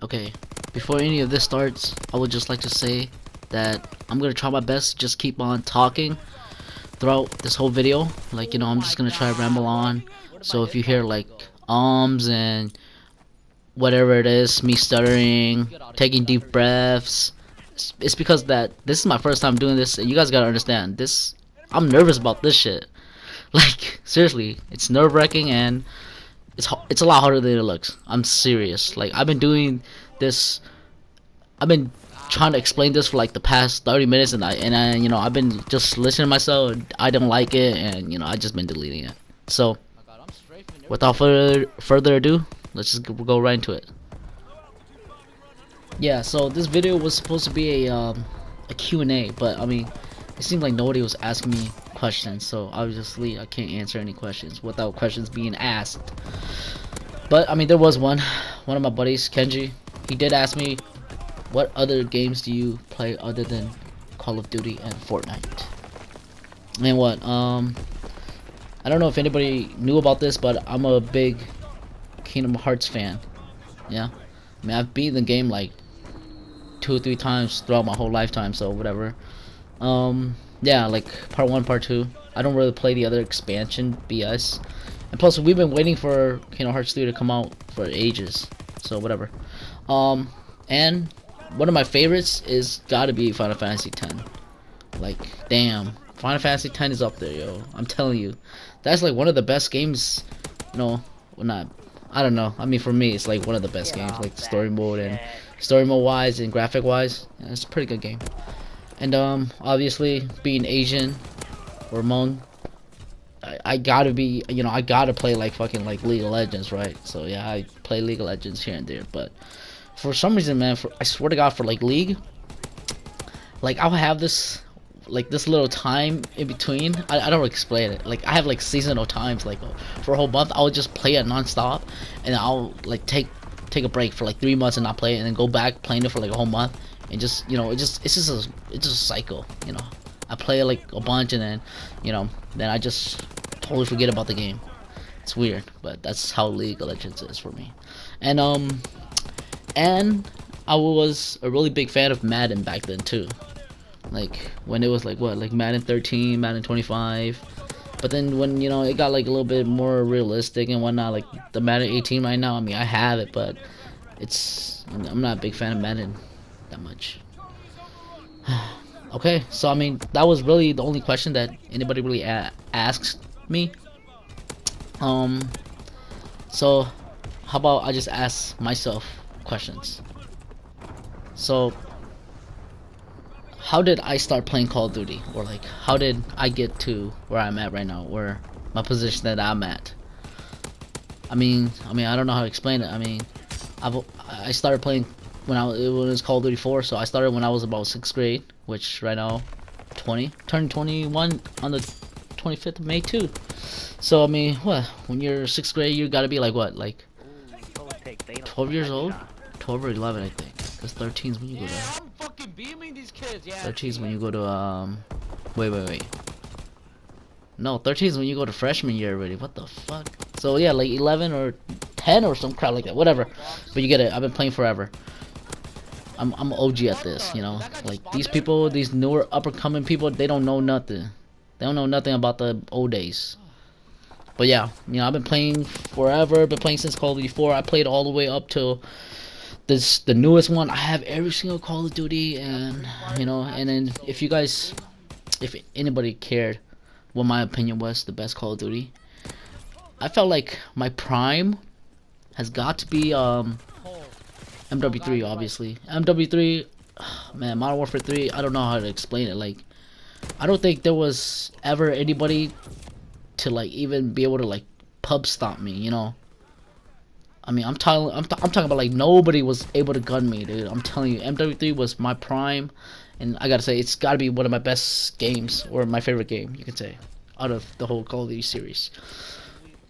Okay, before any of this starts, I would just like to say that I'm gonna try my best to just keep on talking throughout this whole video. Like, I'm just gonna try to ramble on. So if you hear like and whatever it is, me stuttering, taking deep breaths, it's because that this is my first time doing this, and you guys gotta understand this. I'm nervous about this shit. Like, seriously, it's nerve-wracking, and it's a lot harder than it looks. I'm serious. Like, I've been doing this. I've been trying to explain this for like the past 30 minutes, and I've been just listening to myself. I don't like it, and I just been deleting it. So, without further ado, let's just go right into it. Yeah. So this video was supposed to be a Q&A, but I mean, it seemed like nobody was asking me questions, so obviously I can't answer any questions without questions being asked. But I mean, there was one of my buddies, Kenji. He did ask me, what other games do you play other than Call of Duty and Fortnite? And what I don't know if anybody knew about this, but I'm a big Kingdom Hearts fan. Yeah, I mean, I've beaten the game like 2 or 3 times throughout my whole lifetime, so whatever. Yeah, like part 1, part 2. I don't really play the other expansion BS. And plus, we've been waiting for Kingdom Hearts 3 to come out for ages, so whatever. And one of my favorites is gotta be Final Fantasy X. Like, damn, Final Fantasy X is up there, yo. I'm telling you, that's like one of the best games. Well, not. I don't know. I mean, for me, it's like one of the best games, like story mode wise and graphic wise. Yeah, it's a pretty good game. And obviously, being Asian or Hmong, I gotta be, I gotta play like fucking like League of Legends, right? So yeah, I play League of Legends here and there, but for some reason, man, I swear to God, for like League, like I'll have this little time in between. I don't explain it. Like I have like seasonal times, like for a whole month I'll just play it non-stop, and I'll like take a break for like 3 months and not play it, and then go back playing it for like a whole month, and just it's just a cycle. I play it like a bunch, and then I just totally forget about the game. It's weird, but that's how League of Legends is for me. And I was a really big fan of Madden back then too. Like when it was like Madden 13, Madden 25. But then when it got like a little bit more realistic and whatnot, like the Madden 18 right now. I mean, I have it, but I'm not a big fan of Madden that much. Okay, so I mean, that was really the only question that anybody really asked me. So how about I just ask myself questions? So, how did I start playing Call of Duty, or like how did I get to where I'm at right now, or my position that I'm at? I mean, I don't know how to explain it. I mean, I started playing when it was Call of Duty 4, so I started when I was about 6th grade, which right now, turned 21 on the 25th of May too. So I mean, what? When you're 6th grade, you gotta be like what, like 12 years old, 12 or 11, I think. Cause 13 is when you go to. 13 is when you go to wait. No, 13 is when you go to freshman year already. What the fuck? So yeah, like 11 or 10 or some crap like that. Whatever. But you get it. I've been playing forever. I'm OG at this, Like these people, these newer upper coming people, they don't know nothing. They don't know nothing about the old days. But yeah, I've been playing forever. Been playing since Call of Duty 4. I played all the way up till the newest one. I have every single Call of Duty, and and then if anybody cared what my opinion was the best Call of Duty, I felt like my prime has got to be MW3, obviously. MW3, man, Modern Warfare 3, I don't know how to explain it. Like, I don't think there was ever anybody to like even be able to like pub stomp me, I mean, I'm talking about like nobody was able to gun me, dude. I'm telling you, MW3 was my prime, and I gotta say, it's gotta be one of my best games, or my favorite game, you could say, out of the whole Call of Duty series.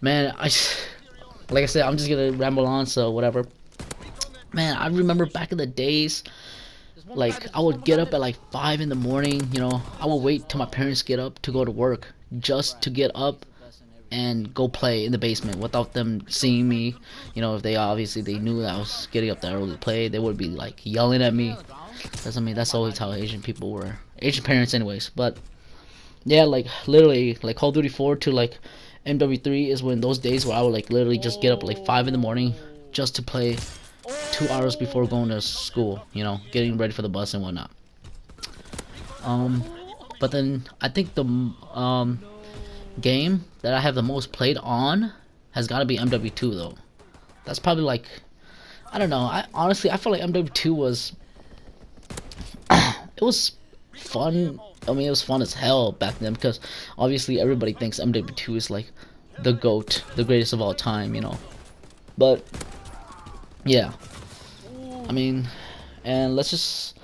Man, like I said, I'm just gonna ramble on, so whatever. Man, I remember back in the days, like I would get up at like 5 in the morning. I would wait till my parents get up to go to work, just to get up and go play in the basement without them seeing me. You know, if they obviously they knew that I was getting up that early to play, they would be like yelling at me. Because I mean, that's always how Asian people were, Asian parents, anyways. But yeah, like literally, like Call of Duty 4 to like MW3 is when those days where I would like literally just get up at like 5 in the morning just to play 2 hours before going to school. You know, getting ready for the bus and whatnot. But then I think the game that I have the most played on has got to be MW2 though. That's probably like, I don't know. I honestly I feel like MW2 was it was fun. I mean, it was fun as hell back then because obviously everybody thinks MW2 is like the GOAT, the greatest of all time, you know. But yeah, I mean, and let's just.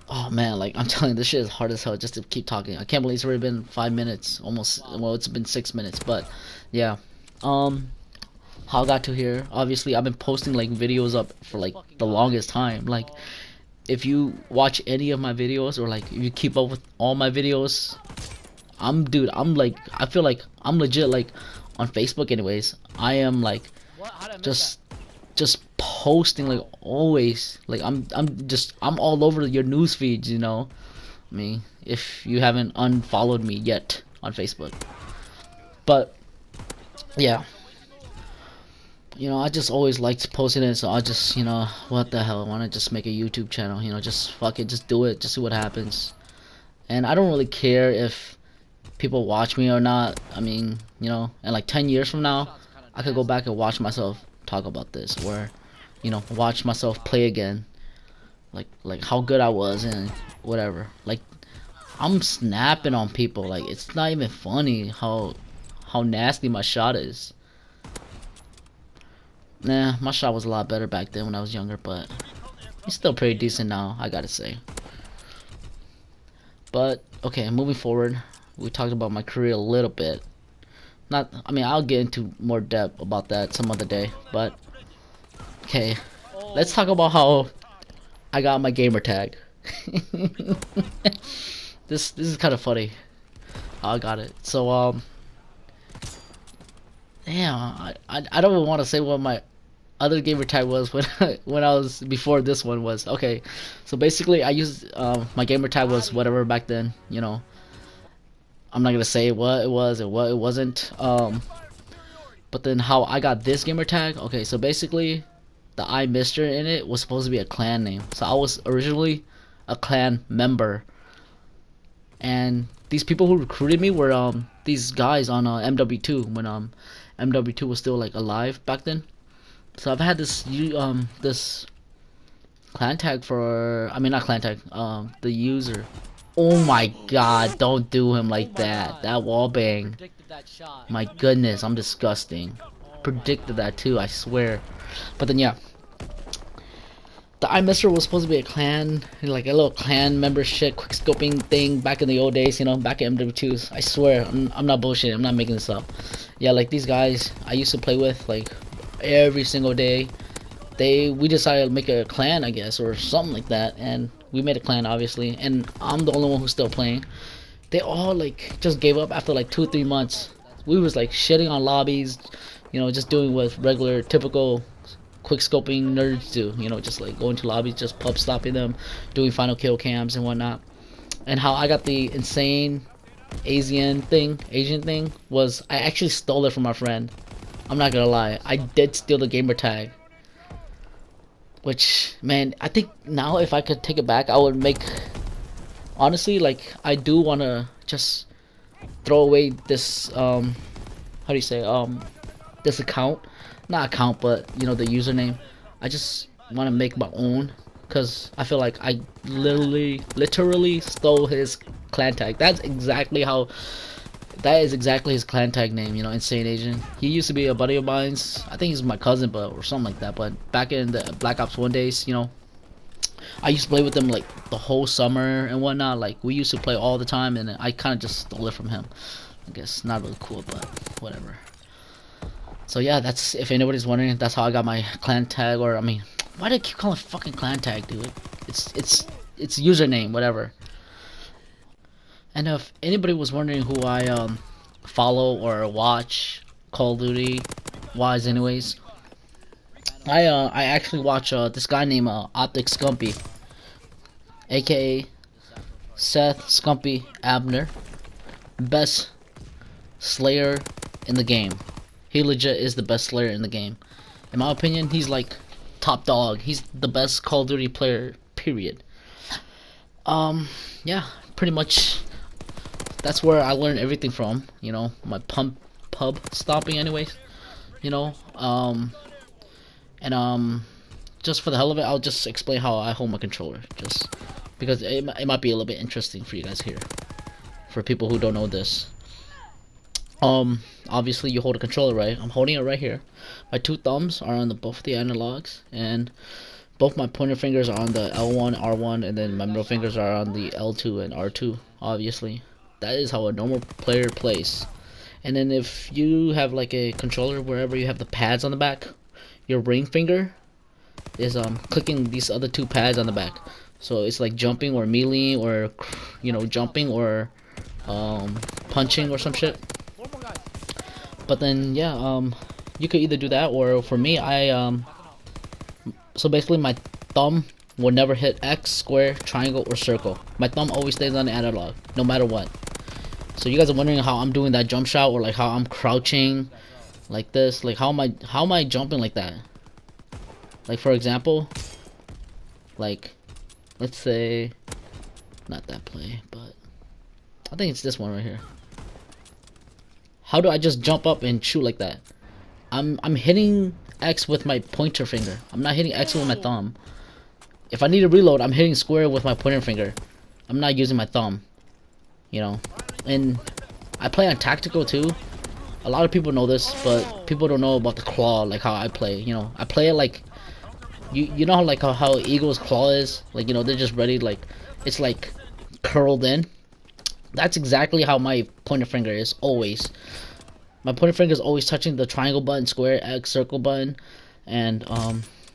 Oh man, like I'm telling you, this shit is hard as hell just to keep talking. I can't believe it's already been 5 minutes, almost. Well, it's been 6 minutes, but yeah. How I got to here? Obviously, I've been posting like videos up for like the longest time. Like, if you watch any of my videos or like if you keep up with all my videos, I'm like, I feel like I'm legit like on Facebook, anyways. I am like just posting like always, like I'm all over your news feeds, you know. I mean, if you haven't unfollowed me yet on Facebook. But yeah, you know, I just always liked posting it, so I just, you know, what the hell, I want to just make a YouTube channel, you know, just fuck it, just do it, just see what happens. And I don't really care if people watch me or not. I mean, you know, and like 10 years from now, I could go back and watch myself talk about this, or, you know, watch myself play again, like how good I was and whatever. Like, I'm snapping on people, like it's not even funny how nasty my shot is. Nah, my shot was a lot better back then when I was younger, but it's still pretty decent now, I gotta say. But okay, moving forward, we talked about my career a little bit. Not, I mean, I'll get into more depth about that some other day, but okay, let's talk about how I got my gamer tag. This is kind of funny. I got it. So damn, I don't even want to say what my other gamer tag was when when I was before this one was. Okay, so basically I used my gamer tag was whatever back then. You know, I'm not gonna say what it was and what it wasn't. But then how I got this gamer tag. Okay, so basically the I Mister in it was supposed to be a clan name. So I was originally a clan member, and these people who recruited me were these guys on MW2 when MW2 was still like alive back then. So I've had this this clan tag for, I mean not clan tag, the user. Oh my god, don't do him like that. That wall bang. My goodness, I'm disgusting. Predicted that too, I swear. But then yeah, the iMister was supposed to be a clan, like a little clan membership, quick scoping thing back in the old days, you know, back at MW2s. I swear, I'm not bullshitting, I'm not making this up. Yeah, like these guys I used to play with, like every single day. We decided to make a clan, I guess, or something like that, and we made a clan, obviously, and I'm the only one who's still playing. They all like just gave up after like 2 or 3 months. We was like shitting on lobbies, you know, just doing what regular typical quick scoping nerds do, you know, just like going to lobbies, just pub stopping them, doing final kill cams and whatnot. And how I got the insane Asian thing was I actually stole it from my friend. I'm not gonna lie, I did steal the gamer tag. Which, man, I think now if I could take it back, I would make, honestly, like, I do want to just throw away this, how do you say, this account, not account, but, you know, the username. I just want to make my own, because I feel like I literally stole his clan tag. That is exactly his clan tag name, you know, Insane Asian. He used to be a buddy of mine's. I think he's my cousin, but or something like that. But back in the Black Ops 1 days, you know, I used to play with him like the whole summer and whatnot. Like we used to play all the time, and I kind of just stole it from him. I guess not really cool, but whatever. So yeah, that's, if anybody's wondering, that's how I got my clan tag. Or I mean, why do I keep calling it fucking clan tag, dude? It's username, whatever. And if anybody was wondering who follow or watch Call of Duty wise anyways, I actually watch this guy named Optic Scumpy, aka Seth Scumpy Abner, best Slayer in the game. He legit is the best Slayer in the game. In my opinion, he's like top dog. He's the best Call of Duty player, period. Yeah, pretty much that's where I learned everything from, you know, my pub stopping anyways, you know, and just for the hell of it, I'll just explain how I hold my controller, just because it might be a little bit interesting for you guys here, for people who don't know this. Obviously you hold a controller, right? I'm holding it right here. My two thumbs are on both the analogs, and both my pointer fingers are on the L1, R1, and then my middle fingers are on the L2 and R2, obviously. That is how a normal player plays. And then if you have like a controller wherever you have the pads on the back, your ring finger is clicking these other two pads on the back. So it's like jumping or melee or, you know, jumping or punching or some shit. But then yeah, you could either do that, or for me, so basically my thumb will never hit X, square, triangle, or circle. My thumb always stays on the analog, no matter what. So you guys are wondering how I'm doing that jump shot, or like how I'm crouching like this, like how am I jumping like that? Like for example, like let's say not that play, but I think it's this one right here. How do I just jump up and shoot like that? I'm hitting X with my pointer finger. I'm not hitting X with my thumb. If I need to reload, I'm hitting square with my pointer finger. I'm not using my thumb. You know? And I play on tactical too. A lot of people know this, but people don't know about the claw, like how I play. You know, I play it like you know how like how Eagle's claw is? Like, you know, they're just ready, like it's like curled in. That's exactly how my pointer finger is always. My pointer finger is always touching the triangle button, square, X, circle button, and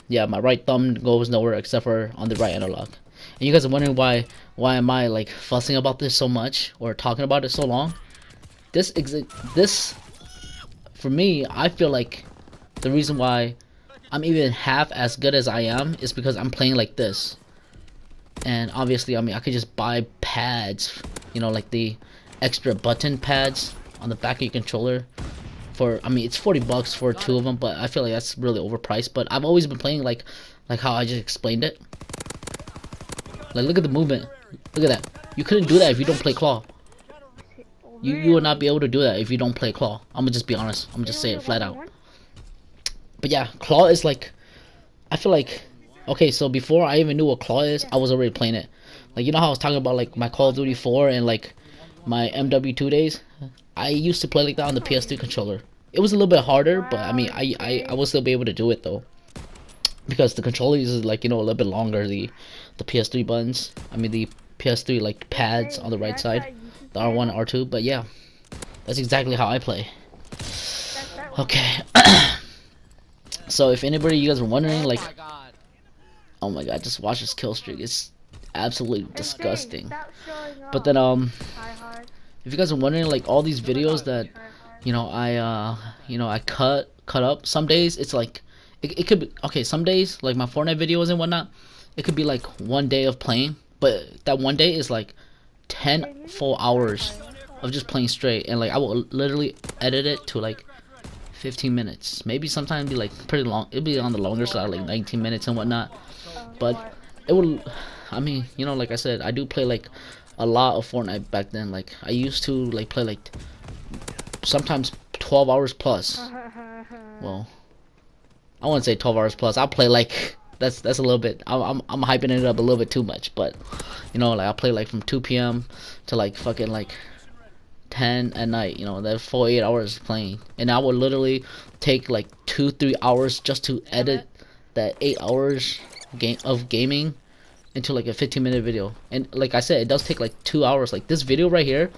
yeah, my right thumb goes nowhere except for on the right analog. And you guys are wondering why am I like fussing about this so much or talking about it so long? This for me, I feel like the reason why I'm even half as good as I am is because I'm playing like this. And obviously, I mean, I could just buy pads, you know, like the extra button pads on the back of your controller for, I mean, it's 40 bucks for two of them, but I feel like that's really overpriced. But I've always been playing like how I just explained it. Like, look at the movement. Look at that. You couldn't do that if you don't play claw. You would not be able to do that if you don't play claw. I'm gonna just be honest. I'm gonna just say it flat out. But yeah, claw is like, I feel like, okay, so before I even knew what claw is, I was already playing it. Like, you know how I was talking about like my Call of Duty 4 and like my MW2 days? I used to play like that on the PS3 controller. It was a little bit harder, but I mean, I will still be able to do it though, because the controller is like, you know, a little bit longer. The PS3 buttons, I mean the PS3 like pads on the right side, the R1, R2. But yeah, that's exactly how I play. Okay. So if anybody, you guys were wondering, like, oh my god, just watch this kill streak. It's absolutely disgusting. But then if you guys are wondering, like, all these videos that, you know, I cut up, some days it's like it could be, okay, some days like my Fortnite videos and whatnot, it could be like one day of playing, but that one day is like 10 full hours of just playing straight, and like I will literally edit it to like 15 minutes, maybe sometimes be like pretty long. It'll be on the longer side, like 19 minutes and whatnot, but it will, I mean, you know, like I said, I do play like a lot of Fortnite back then. Like I used to like play like sometimes 12 hours plus. Well, I wouldn't say 12 hours plus. I'll play like, that's a little bit, I'm hyping it up a little bit too much, but you know, like I'll play like from 2 p.m. to like fucking like 10 at night, you know, that's 8 hours playing, and I would literally take like 2-3 hours just to edit that 8 hours of gaming into like a 15-minute video. And like I said, it does take like 2 hours. Like this video right here,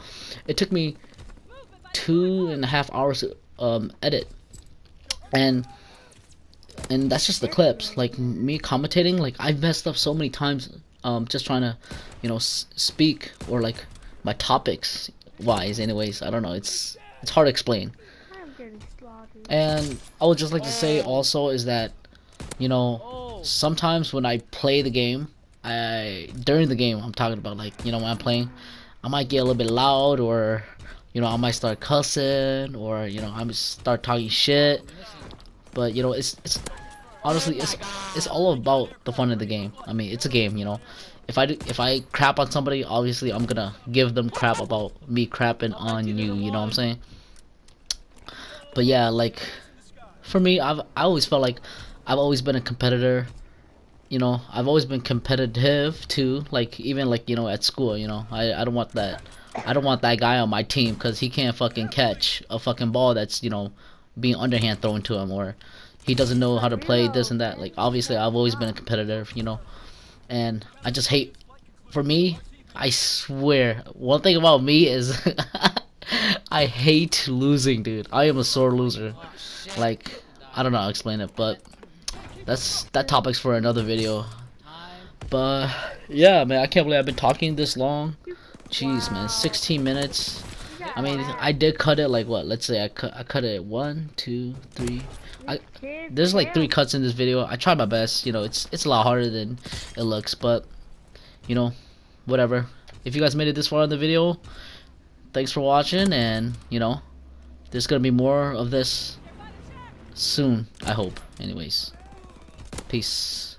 it took me 2.5 hours to edit, and that's just the clips. Like me commentating, like I've messed up so many times just trying to, you know, speak, or like my topics wise anyways. I don't know, it's It's hard to explain. I'm getting slaughtered. And I would just like to say also is that, you know, sometimes when I play the game, during the game I'm talking about, like, you know, when I'm playing, I might get a little bit loud, or, you know, I might start cussing, or, you know, I might start talking shit. But, you know, it's honestly, it's all about the fun of the game. I mean, it's a game, you know. If I crap on somebody, obviously I'm gonna give them crap about me crapping on you. You know what I'm saying? But yeah, like, for me, I always felt like I've always been a competitor. You know, I've always been competitive too. Like, even like, you know, at school. You know, I don't want that. I don't want that guy on my team because he can't fucking catch a fucking ball that's, you know, being underhand thrown to him, or he doesn't know how to play this and that. Like, obviously I've always been a competitor, you know, and I just hate. For me, I swear, one thing about me is I hate losing, dude. I am a sore loser. Like, I don't know how to explain it, but that topic's for another video. But yeah, man, I can't believe I've been talking this long. Jeez, man, 16 minutes. I mean, I did cut it like what? Let's say I cut it 1, 2, 3. There's like 3 cuts in this video. I tried my best. You know, it's a lot harder than it looks, but you know, whatever. If you guys made it this far in the video, thanks for watching, and you know, there's gonna be more of this soon, I hope. Anyways, peace.